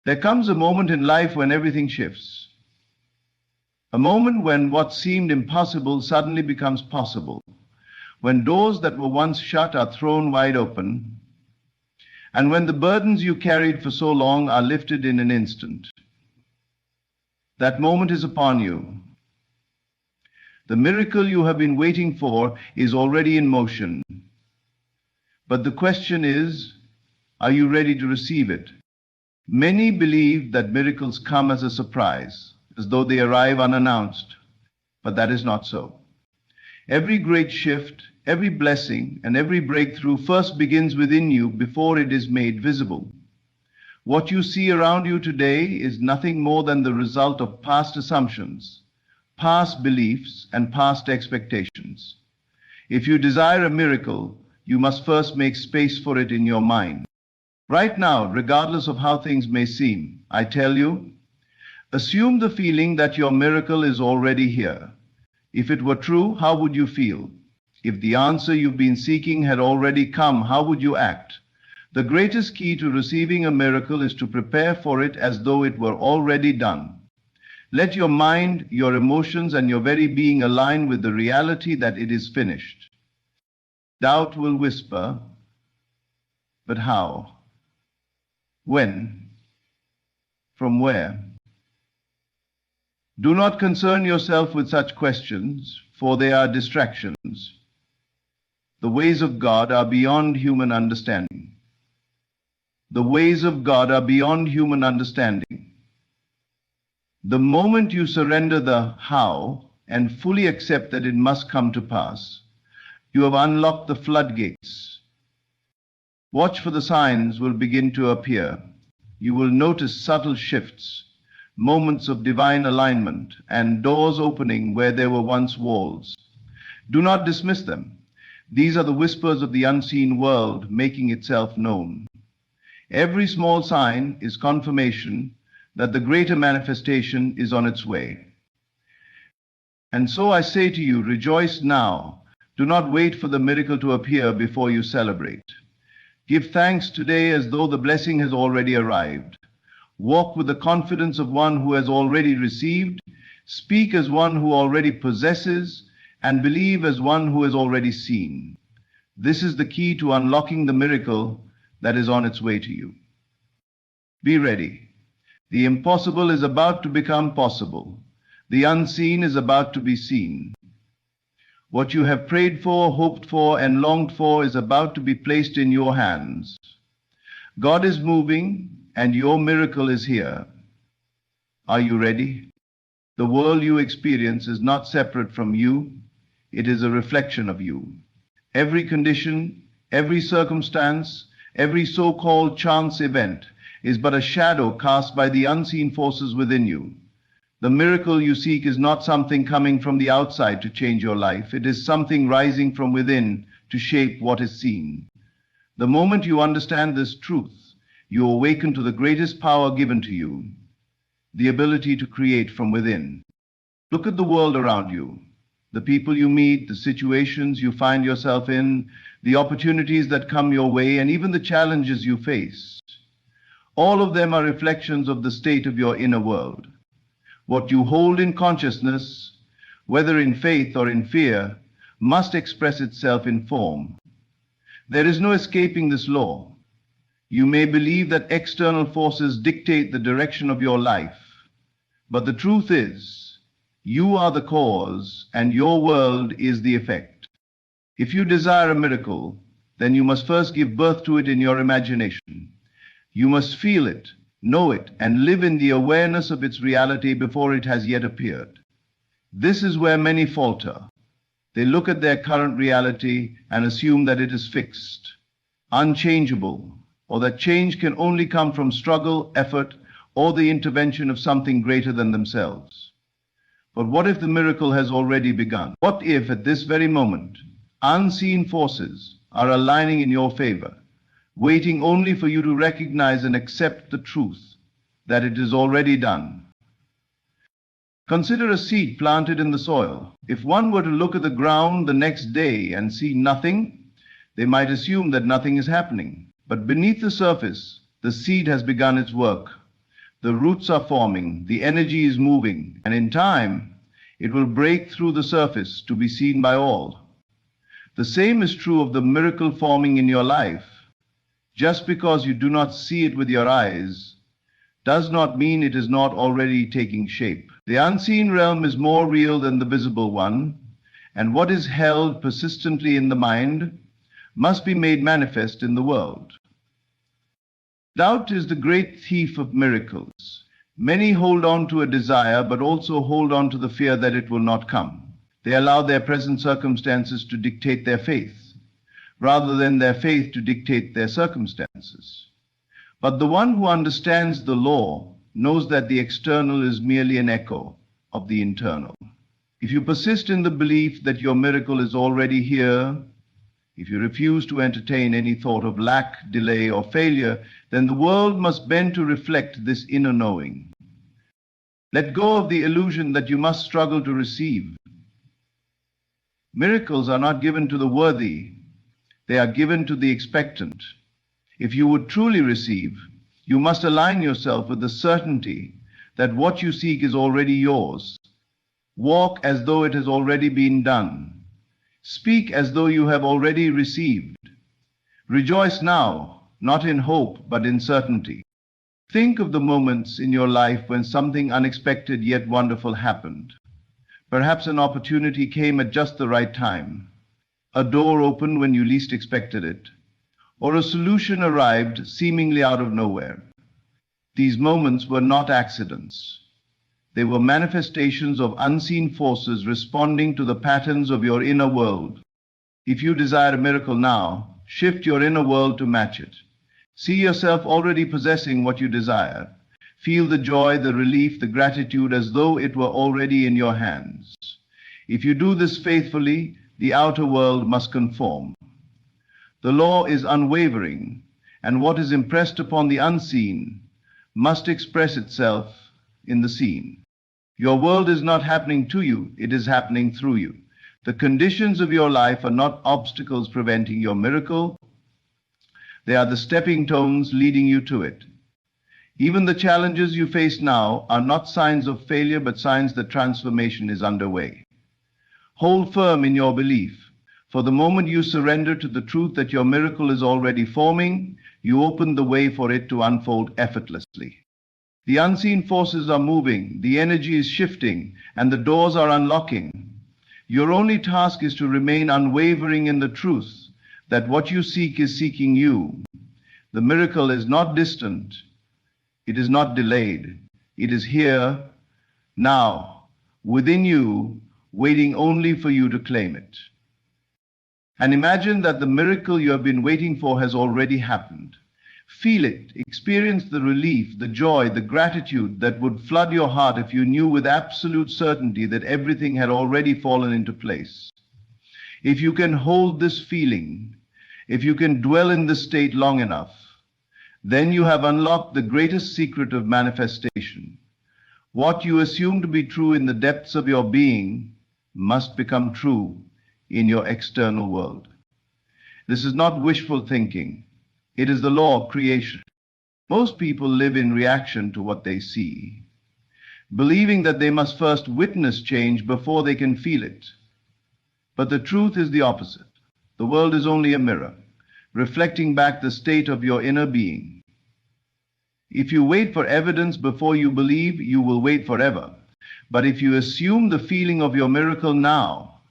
There comes a moment in life when everything shifts. A moment when what seemed impossible suddenly becomes possible. When doors that were once shut are thrown wide open. And when the burdens you carried for so long are lifted in an instant. That moment is upon you. The miracle you have been waiting for is already in motion. But the question is, are you ready to receive it? Many believe that miracles come as a surprise, as though they arrive unannounced. But that is not so. Every great shift, every blessing, and every breakthrough first begins within you before it is made visible. What you see around you today is nothing more than the result of past assumptions, past beliefs, and past expectations. If you desire a miracle, you must first make space for it in your mind. Right now, regardless of how things may seem, I tell you, assume the feeling that your miracle is already here. If it were true, how would you feel? If the answer you've been seeking had already come, how would you act? The greatest key to receiving a miracle is to prepare for it as though it were already done. Let your mind, your emotions, and your very being align with the reality that it is finished. Doubt will whisper, but how? When? From where? Do not concern yourself with such questions, for they are distractions. The ways of God are beyond human understanding. The ways of God are beyond human understanding. The moment you surrender the how and fully accept that it must come to pass, you have unlocked the floodgates. Watch for the signs will begin to appear. You will notice subtle shifts, moments of divine alignment, and doors opening where there were once walls. Do not dismiss them. These are the whispers of the unseen world making itself known. Every small sign is confirmation that the greater manifestation is on its way. And so I say to you, rejoice now. Do not wait for the miracle to appear before you celebrate. Give thanks today as though the blessing has already arrived. Walk with the confidence of one who has already received, speak as one who already possesses, and believe as one who has already seen. This is the key to unlocking the miracle that is on its way to you. Be ready. The impossible is about to become possible. The unseen is about to be seen. What you have prayed for, hoped for, and longed for is about to be placed in your hands. God is moving, and your miracle is here. Are you ready? The world you experience is not separate from you. It is a reflection of you. Every condition, every circumstance, every so-called chance event is but a shadow cast by the unseen forces within you. The miracle you seek is not something coming from the outside to change your life. It is something rising from within to shape what is seen. The moment you understand this truth, you awaken to the greatest power given to you, the ability to create from within. Look at the world around you, the people you meet, the situations you find yourself in, the opportunities that come your way, and even the challenges you face. All of them are reflections of the state of your inner world. What you hold in consciousness, whether in faith or in fear, must express itself in form. There is no escaping this law. You may believe that external forces dictate the direction of your life, but the truth is, you are the cause and your world is the effect. If you desire a miracle, then you must first give birth to it in your imagination. You must feel it, know it, and live in the awareness of its reality before it has yet appeared. This is where many falter. They look at their current reality and assume that it is fixed, unchangeable, or that change can only come from struggle, effort, or the intervention of something greater than themselves. But what if the miracle has already begun? What if at this very moment, unseen forces are aligning in your favor, waiting only for you to recognize and accept the truth that it is already done? Consider a seed planted in the soil. If one were to look at the ground the next day and see nothing, they might assume that nothing is happening. But beneath the surface, the seed has begun its work. The roots are forming, the energy is moving, and in time, it will break through the surface to be seen by all. The same is true of the miracle forming in your life. Just because you do not see it with your eyes does not mean it is not already taking shape. The unseen realm is more real than the visible one, and what is held persistently in the mind must be made manifest in the world. Doubt is the great thief of miracles. Many hold on to a desire, but also hold on to the fear that it will not come. They allow their present circumstances to dictate their faith, rather than their faith to dictate their circumstances. But the one who understands the law knows that the external is merely an echo of the internal. If you persist in the belief that your miracle is already here, if you refuse to entertain any thought of lack, delay, or failure, then the world must bend to reflect this inner knowing. Let go of the illusion that you must struggle to receive. Miracles are not given to the worthy, they are given to the expectant. If you would truly receive, you must align yourself with the certainty that what you seek is already yours. Walk as though it has already been done. Speak as though you have already received. Rejoice now, not in hope, but in certainty. Think of the moments in your life when something unexpected yet wonderful happened. Perhaps an opportunity came at just the right time. A door opened when you least expected it, or a solution arrived seemingly out of nowhere. These moments were not accidents. They were manifestations of unseen forces responding to the patterns of your inner world. If you desire a miracle now, shift your inner world to match it. See yourself already possessing what you desire. Feel the joy, the relief, the gratitude as though it were already in your hands. If you do this faithfully, the outer world must conform. The law is unwavering, and what is impressed upon the unseen must express itself in the seen. Your world is not happening to you, it is happening through you. The conditions of your life are not obstacles preventing your miracle. They are the stepping stones leading you to it. Even the challenges you face now are not signs of failure, but signs that transformation is underway. Hold firm in your belief, for the moment you surrender to the truth that your miracle is already forming, you open the way for it to unfold effortlessly. The unseen forces are moving, the energy is shifting, and the doors are unlocking. Your only task is to remain unwavering in the truth that what you seek is seeking you. The miracle is not distant, it is not delayed, it is here, now, within you, waiting only for you to claim it. And imagine that the miracle you have been waiting for has already happened. Feel it, experience the relief, the joy, the gratitude that would flood your heart if you knew with absolute certainty that everything had already fallen into place. If you can hold this feeling, if you can dwell in this state long enough, then you have unlocked the greatest secret of manifestation. What you assume to be true in the depths of your being must become true in your external world. This is not wishful thinking. It is the law of creation. Most people live in reaction to what they see, believing that they must first witness change before they can feel it. But the truth is the opposite. The world is only a mirror, reflecting back the state of your inner being. If you wait for evidence before you believe, you will wait forever. But if you assume the feeling of your miracle now,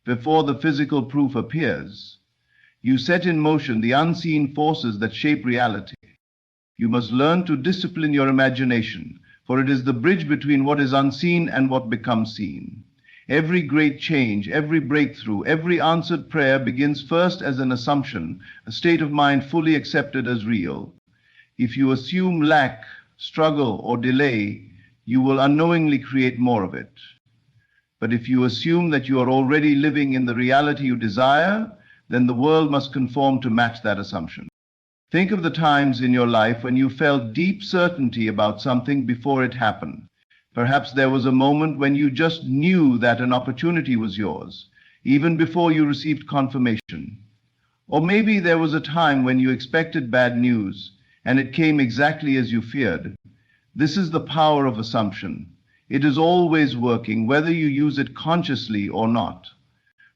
before the physical proof appears, you set in motion the unseen forces that shape reality. You must learn to discipline your imagination, for it is the bridge between what is unseen and what becomes seen. Every great change, every breakthrough, every answered prayer begins first as an assumption, a state of mind fully accepted as real. If you assume lack, struggle, or delay, you will unknowingly create more of it. But if you assume that you are already living in the reality you desire, then the world must conform to match that assumption. Think of the times in your life when you felt deep certainty about something before it happened. Perhaps there was a moment when you just knew that an opportunity was yours, even before you received confirmation. Or maybe there was a time when you expected bad news, and it came exactly as you feared. This is the power of assumption. It is always working, whether you use it consciously or not.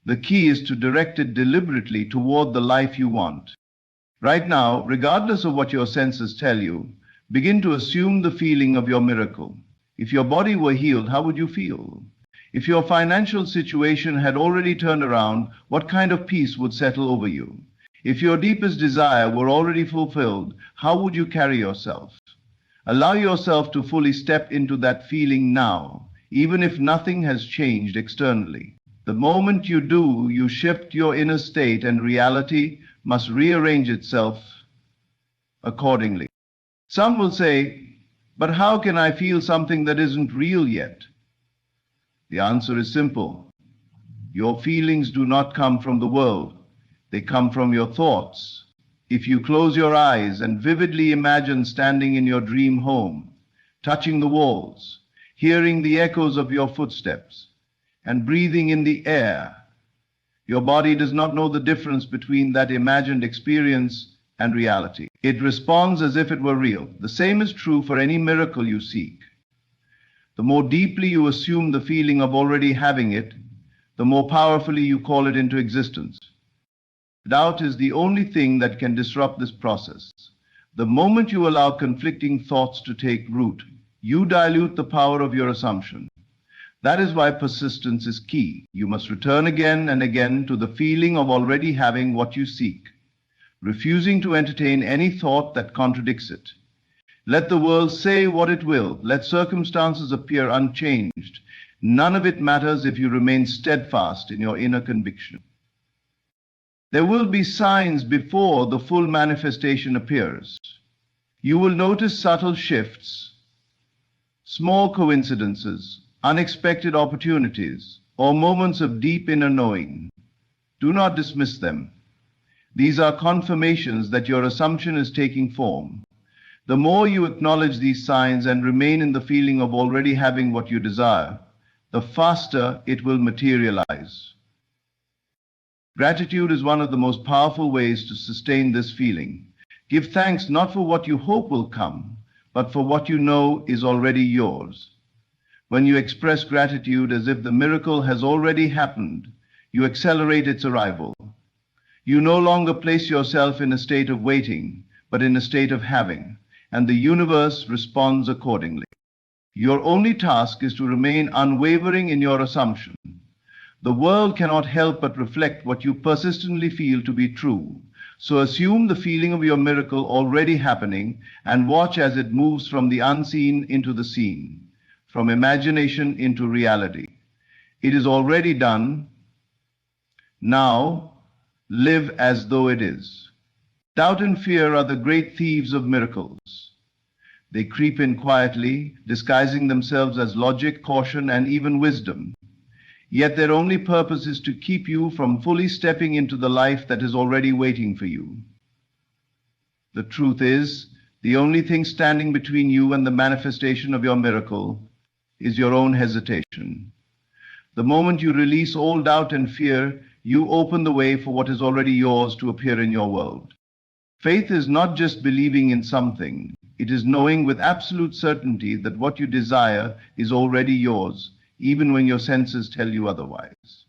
The key is to direct it deliberately toward the life you want. Right now, regardless of what your senses tell you, begin to assume the feeling of your miracle. If your body were healed, how would you feel? If your financial situation had already turned around, what kind of peace would settle over you? If your deepest desire were already fulfilled, how would you carry yourself? Allow yourself to fully step into that feeling now, even if nothing has changed externally. The moment you do, you shift your inner state, and reality must rearrange itself accordingly. Some will say, but how can I feel something that isn't real yet? The answer is simple. Your feelings do not come from the world. They come from your thoughts. If you close your eyes and vividly imagine standing in your dream home, touching the walls, hearing the echoes of your footsteps, and breathing in the air, your body does not know the difference between that imagined experience and reality. It responds as if it were real. The same is true for any miracle you seek. The more deeply you assume the feeling of already having it, the more powerfully you call it into existence. Doubt is the only thing that can disrupt this process. The moment you allow conflicting thoughts to take root, you dilute the power of your assumption. That is why persistence is key. You must return again and again to the feeling of already having what you seek, refusing to entertain any thought that contradicts it. Let the world say what it will. Let circumstances appear unchanged. None of it matters if you remain steadfast in your inner conviction. There will be signs before the full manifestation appears. You will notice subtle shifts, small coincidences, unexpected opportunities, or moments of deep inner knowing. Do not dismiss them. These are confirmations that your assumption is taking form. The more you acknowledge these signs and remain in the feeling of already having what you desire, the faster it will materialize. Gratitude is one of the most powerful ways to sustain this feeling. Give thanks not for what you hope will come, but for what you know is already yours. When you express gratitude as if the miracle has already happened, you accelerate its arrival. You no longer place yourself in a state of waiting, but in a state of having, and the universe responds accordingly. Your only task is to remain unwavering in your assumption. The world cannot help but reflect what you persistently feel to be true. So assume the feeling of your miracle already happening and watch as it moves from the unseen into the seen, from imagination into reality. It is already done. Now, live as though it is. Doubt and fear are the great thieves of miracles. They creep in quietly, disguising themselves as logic, caution, and even wisdom. Yet their only purpose is to keep you from fully stepping into the life that is already waiting for you. The truth is, the only thing standing between you and the manifestation of your miracle is your own hesitation. The moment you release all doubt and fear, you open the way for what is already yours to appear in your world. Faith is not just believing in something. It is knowing with absolute certainty that what you desire is already yours, even when your senses tell you otherwise.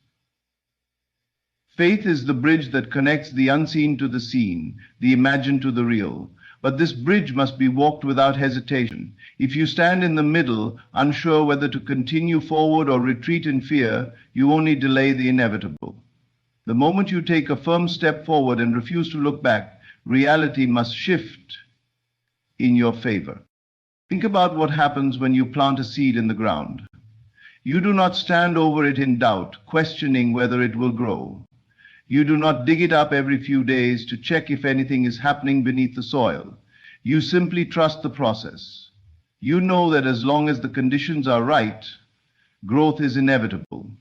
Faith is the bridge that connects the unseen to the seen, the imagined to the real. But this bridge must be walked without hesitation. If you stand in the middle, unsure whether to continue forward or retreat in fear, you only delay the inevitable. The moment you take a firm step forward and refuse to look back, reality must shift in your favor. Think about what happens when you plant a seed in the ground. You do not stand over it in doubt, questioning whether it will grow. You do not dig it up every few days to check if anything is happening beneath the soil. You simply trust the process. You know that as long as the conditions are right, growth is inevitable.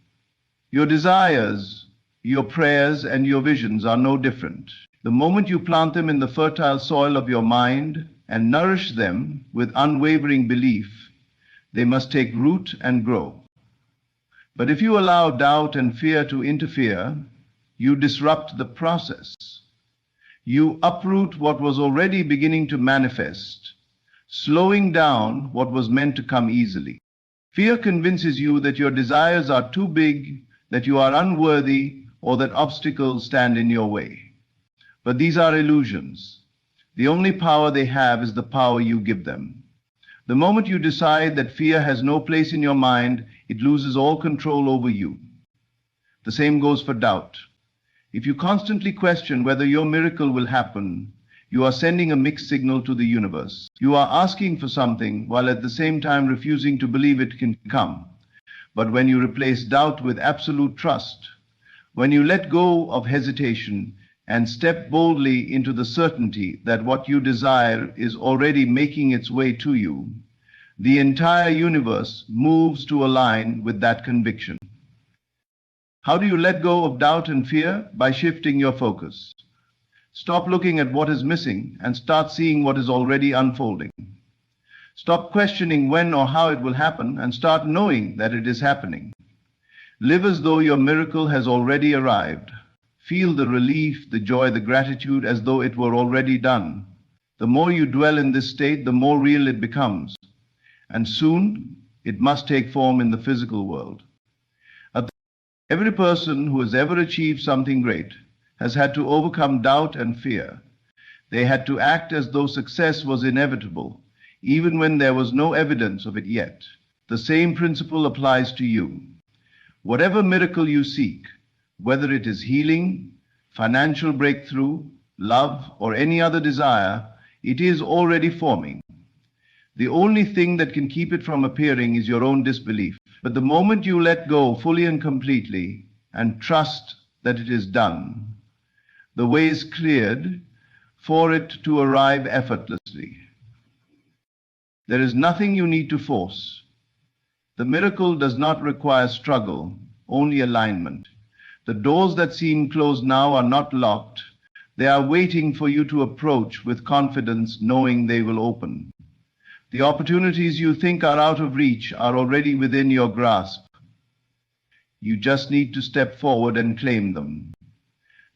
Your desires, your prayers, and your visions are no different. The moment you plant them in the fertile soil of your mind and nourish them with unwavering belief, they must take root and grow. But if you allow doubt and fear to interfere, you disrupt the process. You uproot what was already beginning to manifest. slowing down what was meant to come easily. Fear convinces you that your desires are too big, that you are unworthy, or that obstacles stand in your way. But these are illusions. The only power they have is the power you give them. The moment you decide that fear has no place in your mind, it loses all control over you. The same goes for doubt. If you constantly question whether your miracle will happen, you are sending a mixed signal to the universe. You are asking for something while at the same time refusing to believe it can come. But when you replace doubt with absolute trust, when you let go of hesitation and step boldly into the certainty that what you desire is already making its way to you, the entire universe moves to align with that conviction. How do you let go of doubt and fear? By shifting your focus. Stop looking at what is missing and start seeing what is already unfolding. Stop questioning when or how it will happen and start knowing that it is happening. Live as though your miracle has already arrived. Feel the relief, the joy, the gratitude as though it were already done. The more you dwell in this state, the more real it becomes. And soon, it must take form in the physical world. Every person who has ever achieved something great has had to overcome doubt and fear. They had to act as though success was inevitable, even when there was no evidence of it yet. The same principle applies to you. Whatever miracle you seek, whether it is healing, financial breakthrough, love, or any other desire, it is already forming. The only thing that can keep it from appearing is your own disbelief. But the moment you let go fully and completely and trust that it is done, the way is cleared for it to arrive effortlessly. There is nothing you need to force. The miracle does not require struggle, only alignment. The doors that seem closed now are not locked. They are waiting for you to approach with confidence, knowing they will open. The opportunities you think are out of reach are already within your grasp. You just need to step forward and claim them.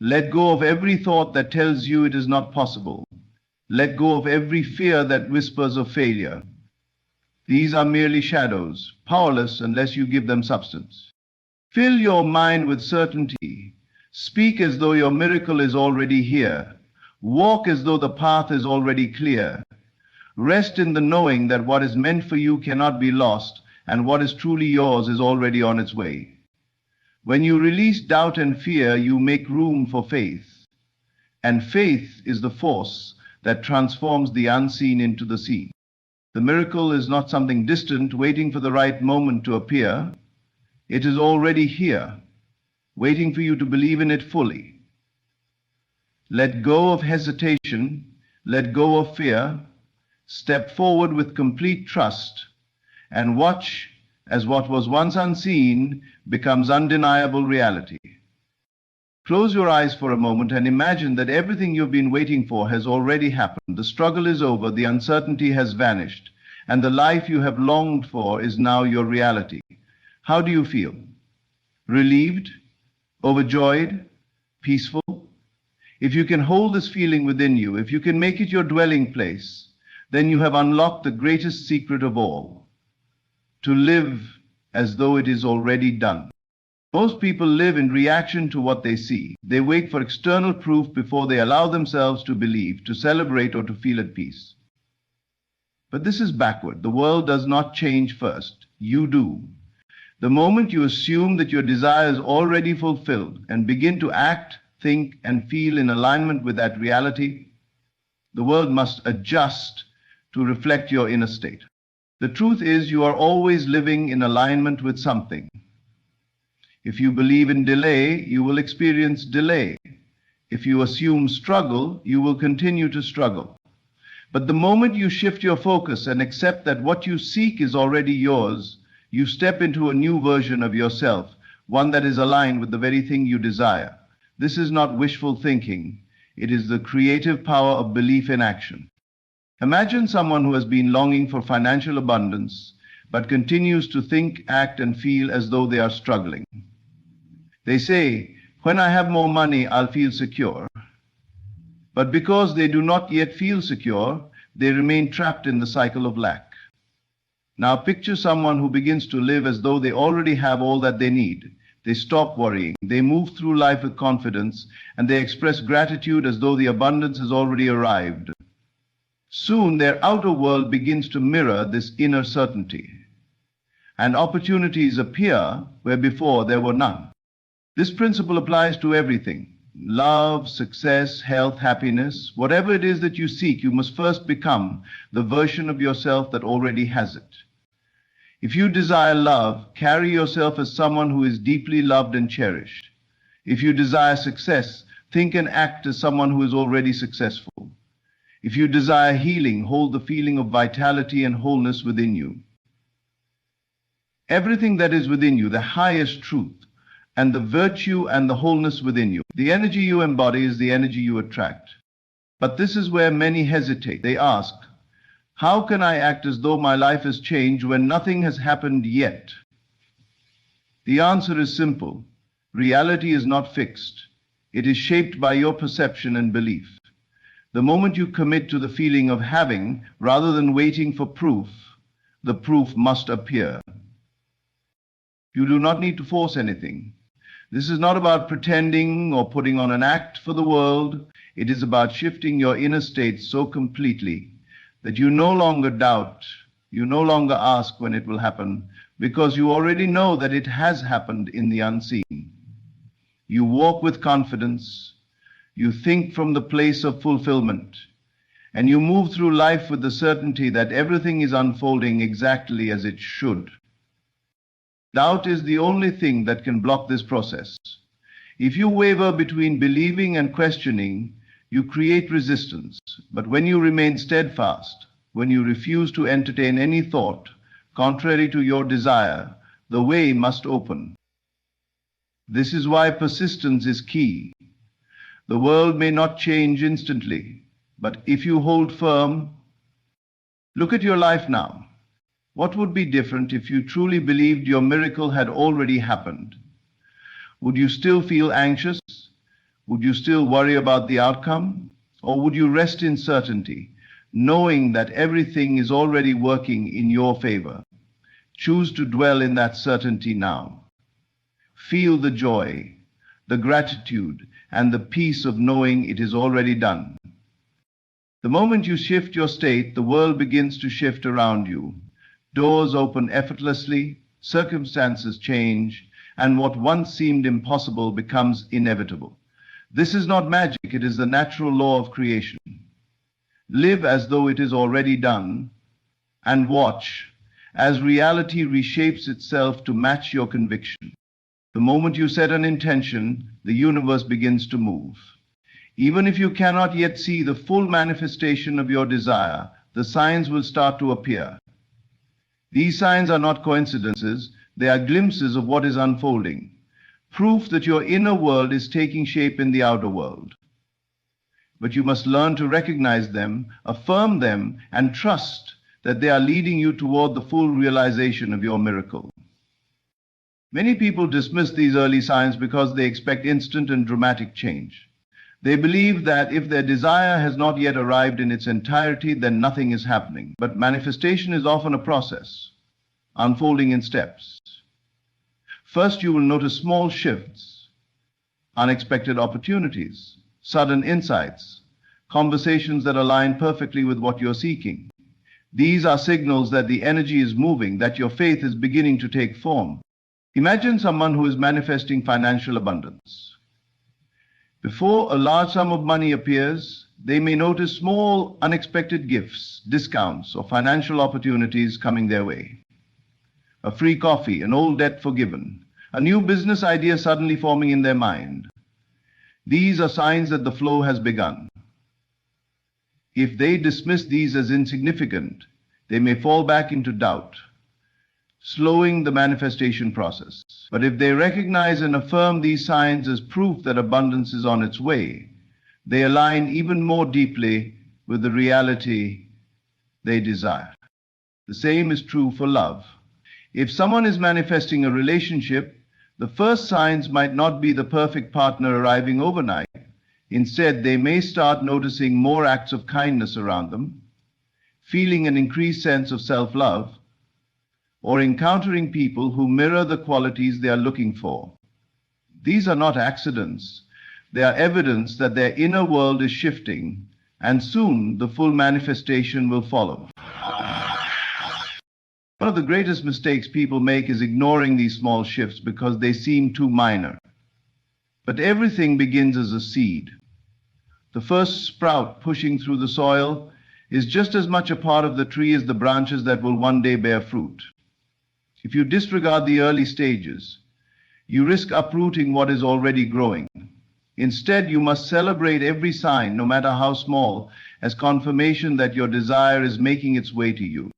Let go of every thought that tells you it is not possible. Let go of every fear that whispers of failure. These are merely shadows, powerless unless you give them substance. Fill your mind with certainty. Speak as though your miracle is already here. Walk as though the path is already clear. Rest in the knowing that what is meant for you cannot be lost, and what is truly yours is already on its way. When you release doubt and fear, you make room for faith. And faith is the force that transforms the unseen into the seen. The miracle is not something distant, waiting for the right moment to appear. It is already here, waiting for you to believe in it fully. Let go of hesitation, let go of fear, step forward with complete trust, and watch as what was once unseen becomes undeniable reality. Close your eyes for a moment and imagine that everything you've been waiting for has already happened. The struggle is over, the uncertainty has vanished, and the life you have longed for is now your reality. How do you feel? Relieved? Overjoyed? Peaceful? If you can hold this feeling within you, if you can make it your dwelling place, then you have unlocked the greatest secret of all: to live as though it is already done. Most people live in reaction to what they see. They wait for external proof before they allow themselves to believe, to celebrate, or to feel at peace. But this is backward. The world does not change first. You do. The moment you assume that your desire is already fulfilled and begin to act, think, and feel in alignment with that reality, the world must adjust to reflect your inner state. The truth is, you are always living in alignment with something. If you believe in delay, you will experience delay. If you assume struggle, you will continue to struggle. But the moment you shift your focus and accept that what you seek is already yours, you step into a new version of yourself, one that is aligned with the very thing you desire. This is not wishful thinking. It is the creative power of belief in action. Imagine someone who has been longing for financial abundance, but continues to think, act, and feel as though they are struggling. They say, "When I have more money, I'll feel secure." But because they do not yet feel secure, they remain trapped in the cycle of lack. Now picture someone who begins to live as though they already have all that they need. They stop worrying, they move through life with confidence, and they express gratitude as though the abundance has already arrived. Soon their outer world begins to mirror this inner certainty, and opportunities appear where before there were none. This principle applies to everything. Love, success, health, happiness, whatever it is that you seek, you must first become the version of yourself that already has it. If you desire love, carry yourself as someone who is deeply loved and cherished. If you desire success, think and act as someone who is already successful. If you desire healing, hold the feeling of vitality and wholeness within you. Everything that is within you, the highest truth, and the virtue and the wholeness within you, the energy you embody is the energy you attract. But this is where many hesitate. They ask, how can I act as though my life has changed when nothing has happened yet? The answer is simple. Reality is not fixed. It is shaped by your perception and belief. The moment you commit to the feeling of having, rather than waiting for proof, the proof must appear. You do not need to force anything. This is not about pretending or putting on an act for the world. It is about shifting your inner state so completely that you no longer doubt, you no longer ask when it will happen, because you already know that it has happened in the unseen. You walk with confidence, you think from the place of fulfillment, and you move through life with the certainty that everything is unfolding exactly as it should. Doubt is the only thing that can block this process. If you waver between believing and questioning, you create resistance. But when you remain steadfast, when you refuse to entertain any thought contrary to your desire, the way must open. This is why persistence is key. The world may not change instantly, but if you hold firm, look at your life now. What would be different if you truly believed your miracle had already happened? Would you still feel anxious? Would you still worry about the outcome? Or would you rest in certainty, knowing that everything is already working in your favor? Choose to dwell in that certainty now. Feel the joy, the gratitude, and the peace of knowing it is already done. The moment you shift your state, the world begins to shift around you. Doors open effortlessly, circumstances change, and what once seemed impossible becomes inevitable. This is not magic, it is the natural law of creation. Live as though it is already done, and watch as reality reshapes itself to match your conviction. The moment you set an intention, the universe begins to move. Even if you cannot yet see the full manifestation of your desire, the signs will start to appear. These signs are not coincidences, they are glimpses of what is unfolding, proof that your inner world is taking shape in the outer world. But you must learn to recognize them, affirm them, and trust that they are leading you toward the full realization of your miracle. Many people dismiss these early signs because they expect instant and dramatic change. They believe that if their desire has not yet arrived in its entirety, then nothing is happening. But manifestation is often a process, unfolding in steps. First, you will notice small shifts, unexpected opportunities, sudden insights, conversations that align perfectly with what you're seeking. These are signals that the energy is moving, that your faith is beginning to take form. Imagine someone who is manifesting financial abundance. Before a large sum of money appears, they may notice small, unexpected gifts, discounts, or financial opportunities coming their way. A free coffee, an old debt forgiven, a new business idea suddenly forming in their mind. These are signs that the flow has begun. If they dismiss these as insignificant, they may fall back into doubt, slowing the manifestation process. But if they recognize and affirm these signs as proof that abundance is on its way, they align even more deeply with the reality they desire. The same is true for love. If someone is manifesting a relationship, the first signs might not be the perfect partner arriving overnight. Instead, they may start noticing more acts of kindness around them, feeling an increased sense of self-love, or encountering people who mirror the qualities they are looking for. These are not accidents. They are evidence that their inner world is shifting, and soon the full manifestation will follow. One of the greatest mistakes people make is ignoring these small shifts because they seem too minor. But everything begins as a seed. The first sprout pushing through the soil is just as much a part of the tree as the branches that will one day bear fruit. If you disregard the early stages, you risk uprooting what is already growing. Instead, you must celebrate every sign, no matter how small, as confirmation that your desire is making its way to you.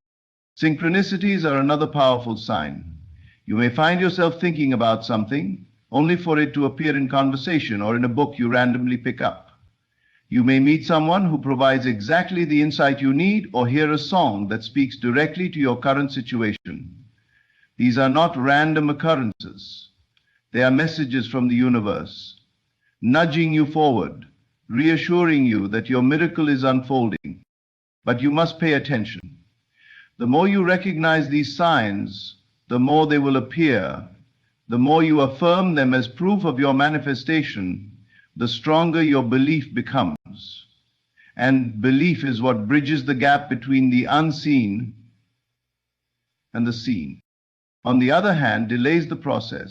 Synchronicities are another powerful sign. You may find yourself thinking about something, only for it to appear in conversation or in a book you randomly pick up. You may meet someone who provides exactly the insight you need, or hear a song that speaks directly to your current situation. These are not random occurrences. They are messages from the universe, nudging you forward, reassuring you that your miracle is unfolding. But you must pay attention. The more you recognize these signs, the more they will appear. The more you affirm them as proof of your manifestation, the stronger your belief becomes. And belief is what bridges the gap between the unseen and the seen. On the other hand, delays the process.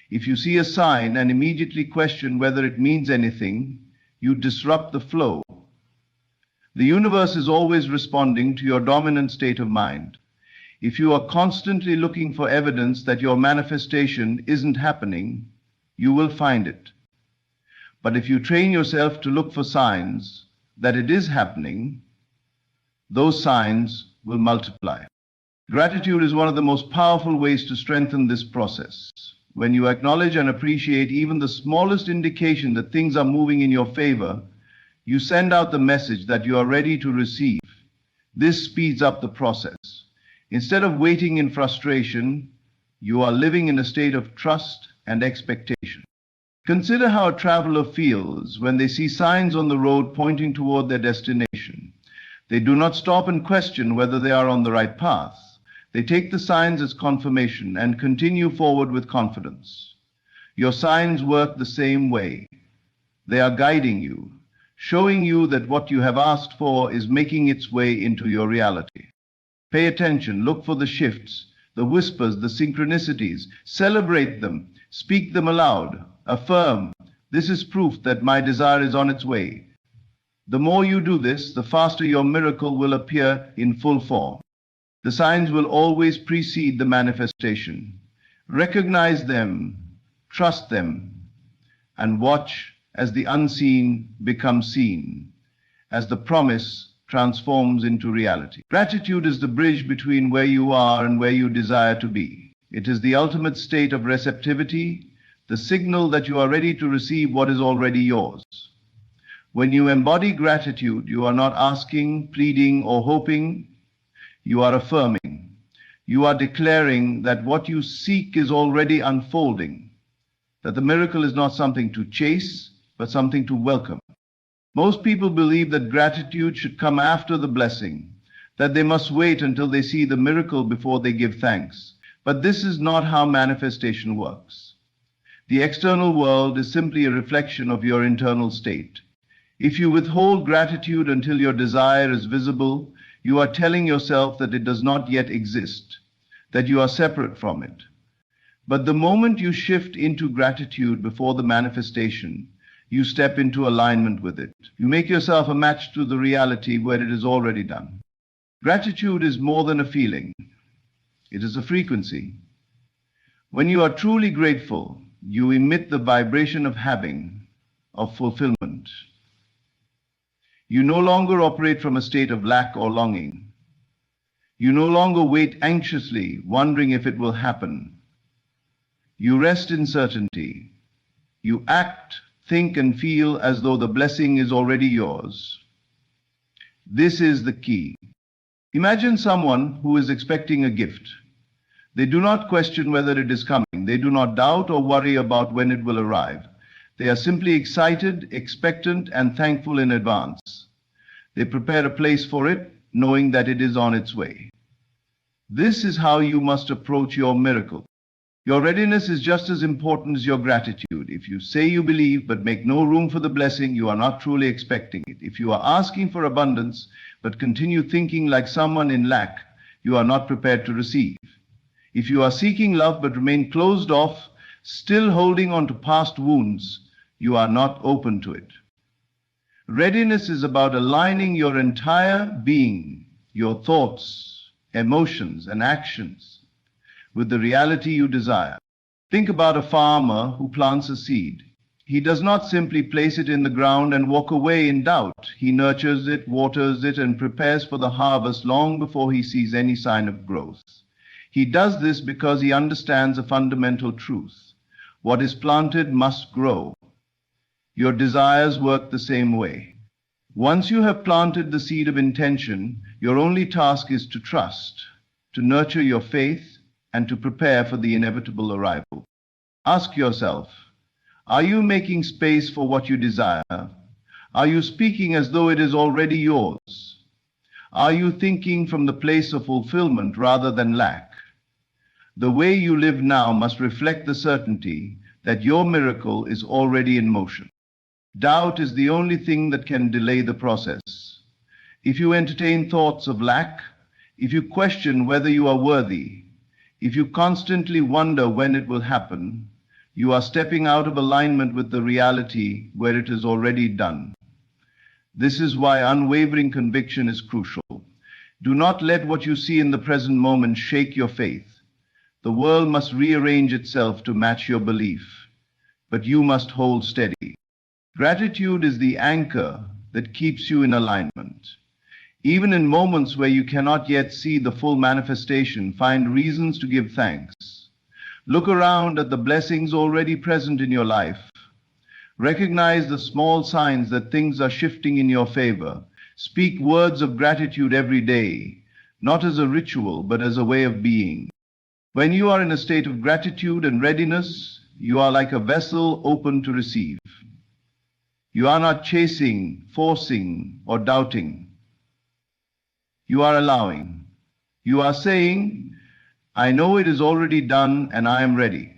If you see a sign and immediately question whether it means anything, you disrupt the flow. The universe is always responding to your dominant state of mind. If you are constantly looking for evidence that your manifestation isn't happening, you will find it. But if you train yourself to look for signs that it is happening, those signs will multiply. Gratitude is one of the most powerful ways to strengthen this process. When you acknowledge and appreciate even the smallest indication that things are moving in your favor, you send out the message that you are ready to receive. This speeds up the process. Instead of waiting in frustration, you are living in a state of trust and expectation. Consider how a traveler feels when they see signs on the road pointing toward their destination. They do not stop and question whether they are on the right path. They take the signs as confirmation and continue forward with confidence. Your signs work the same way. They are guiding you, showing you that what you have asked for is making its way into your reality. Pay attention, look for the shifts, the whispers, the synchronicities. Celebrate them, speak them aloud, affirm, this is proof that my desire is on its way. The more you do this, the faster your miracle will appear in full form. The signs will always precede the manifestation. Recognize them, trust them, and watch as the unseen becomes seen, as the promise transforms into reality. Gratitude is the bridge between where you are and where you desire to be. It is the ultimate state of receptivity, the signal that you are ready to receive what is already yours. When you embody gratitude, you are not asking, pleading, or hoping. You are affirming. You are declaring that what you seek is already unfolding, that the miracle is not something to chase, but something to welcome. Most people believe that gratitude should come after the blessing, that they must wait until they see the miracle before they give thanks. But this is not how manifestation works. The external world is simply a reflection of your internal state. If you withhold gratitude until your desire is visible, you are telling yourself that it does not yet exist, that you are separate from it. But the moment you shift into gratitude before the manifestation, you step into alignment with it. You make yourself a match to the reality where it is already done. Gratitude is more than a feeling. It is a frequency. When you are truly grateful, you emit the vibration of having, of fulfillment. You no longer operate from a state of lack or longing. You no longer wait anxiously, wondering if it will happen. You rest in certainty. You act, think, and feel as though the blessing is already yours. This is the key. Imagine someone who is expecting a gift. They do not question whether it is coming. They do not doubt or worry about when it will arrive. They are simply excited, expectant, and thankful in advance. They prepare a place for it, knowing that it is on its way. This is how you must approach your miracle. Your readiness is just as important as your gratitude. If you say you believe but make no room for the blessing, you are not truly expecting it. If you are asking for abundance but continue thinking like someone in lack, you are not prepared to receive. If you are seeking love but remain closed off, still holding on to past wounds, you are not open to it. Readiness is about aligning your entire being, your thoughts, emotions, and actions with the reality you desire. Think about a farmer who plants a seed. He does not simply place it in the ground and walk away in doubt. He nurtures it, waters it, and prepares for the harvest long before he sees any sign of growth. He does this because he understands a fundamental truth. What is planted must grow. Your desires work the same way. Once you have planted the seed of intention, your only task is to trust, to nurture your faith, and to prepare for the inevitable arrival. Ask yourself, are you making space for what you desire? Are you speaking as though it is already yours? Are you thinking from the place of fulfillment rather than lack? The way you live now must reflect the certainty that your miracle is already in motion. Doubt is the only thing that can delay the process. If you entertain thoughts of lack, if you question whether you are worthy, if you constantly wonder when it will happen, you are stepping out of alignment with the reality where it is already done. This is why unwavering conviction is crucial. Do not let what you see in the present moment shake your faith. The world must rearrange itself to match your belief, but you must hold steady. Gratitude is the anchor that keeps you in alignment. Even in moments where you cannot yet see the full manifestation, find reasons to give thanks. Look around at the blessings already present in your life. Recognize the small signs that things are shifting in your favor. Speak words of gratitude every day, not as a ritual, but as a way of being. When you are in a state of gratitude and readiness, you are like a vessel open to receive. You are not chasing, forcing, or doubting. You are allowing. You are saying, I know it is already done and I am ready.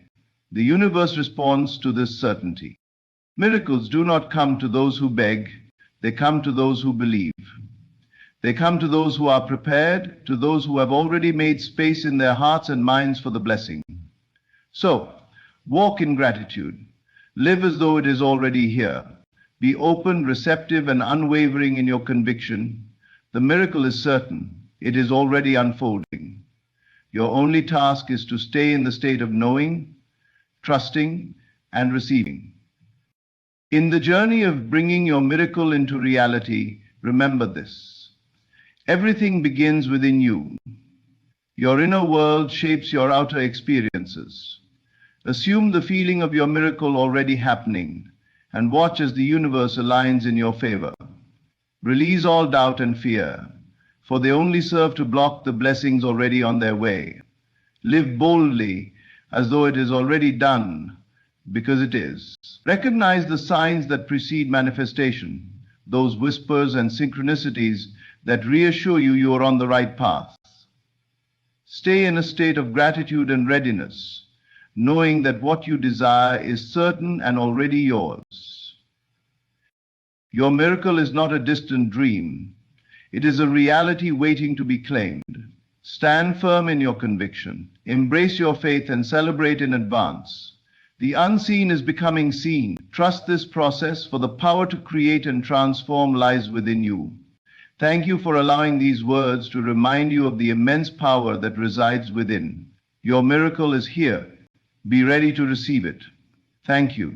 The universe responds to this certainty. Miracles do not come to those who beg, they come to those who believe. They come to those who are prepared, to those who have already made space in their hearts and minds for the blessing. So, walk in gratitude. Live as though it is already here. Be open, receptive, and unwavering in your conviction. The miracle is certain. It is already unfolding. Your only task is to stay in the state of knowing, trusting, and receiving. In the journey of bringing your miracle into reality, remember this. Everything begins within you. Your inner world shapes your outer experiences. Assume the feeling of your miracle already happening, and watch as the universe aligns in your favor. Release all doubt and fear, for they only serve to block the blessings already on their way. Live boldly, as though it is already done, because it is. Recognize the signs that precede manifestation, those whispers and synchronicities that reassure you are on the right path. Stay in a state of gratitude and readiness, knowing that what you desire is certain and already yours. Your miracle is not a distant dream. It is a reality waiting to be claimed. Stand firm in your conviction. Embrace your faith and celebrate in advance. The unseen is becoming seen. Trust this process, for the power to create and transform lies within you. Thank you for allowing these words to remind you of the immense power that resides within. Your miracle is here. Be ready to receive it. Thank you.